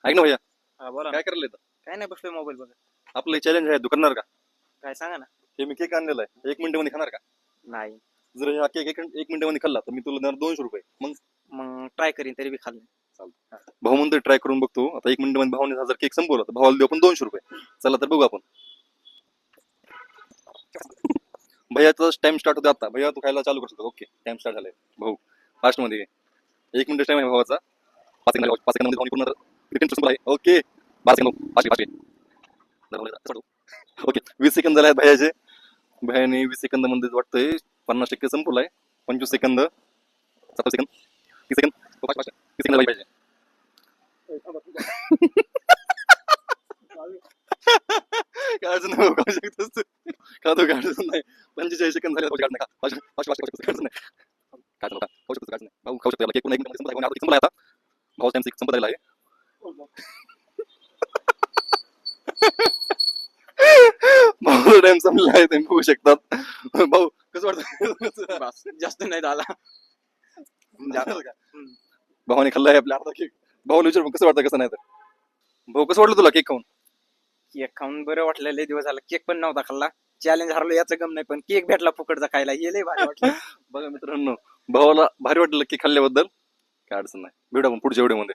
ऐक ना भैया, हा बोला ना. काय करायला येतं? काय नाही बसलोय मोबाईल बघत. आपलं चॅलेंज आहे, तू करणार का? काय सांगा ना. हे मी केक आणलेला आहे, 1 मिनिटामध्ये खाणार का? नाही जर हा केक 1 मिनिटामध्ये खाल्ला तर मी तुला देणार 200 रुपये. मग मग ट्राय करीन तरी बी खाल्लं. भाऊ म्हणतोय ट्राय करून बघतो. आता 1 मिनिटामध्ये भावाने जर केक संपवला तर भावाला देऊ आपण 200 रुपये. चला तर बघू आपण. भैयाचा टाइम स्टार्ट होतो आता. भैया तू खायला चालू करतो. ओके, टाइम स्टार्ट झालाय. भाऊ फास्ट मध्ये 1 मिनिट टाइम आहे भावाचा. 5 सेकंद मध्ये पूर्ण रिटर्न संपला आहे. ओके 12 सेकंद 5 ओके 20 सेकंद झाले आहेत भैयाचे. भैयाने 20 सेकंद मध्ये वाटतंय 50% संपवलाय. 25 सेकंद 7 सेकंद 30 सेकंद 30 सेकंद पाहिजे. काय अडचण नाही खाऊ शकतोस तू. खातो काय अडचण नाही. 45 सेकंद झाले खाऊ शकत नाही. अडचण नाही. काय झालं खाऊ शकतो काय नाही. भाऊ खाऊ शकतो. केक पुन्हा 1 मिनिट संपला आता. भाऊ टाइम संपत आलेला आहे. भाऊ टाइम संपला आहे तुम्ही बघू शकतात. भाऊ कसं वाटतं? बस जास्त नाही झाला. भावाने खाल्लाय आपल्या अर्धा केक. भाऊला विचार कसं वाटतं कसं नाही तर. भाऊ कसं वाटलं तुला केक खाऊन? केक खाऊन बरं वाटलं. लय दिवस झाला केक पण नव्हता खाल्ला. चॅलेंज हरलो याचं गम नाही पण केक भेटला फुकटचा खायला हे लय भारी वाटलं. बघा मित्रांनो, भावाला भारी वाटलं केक खाल्ल्याबद्दल. काय अडचण नाही. भेटू आपण पुढच्या व्हिडिओमध्ये.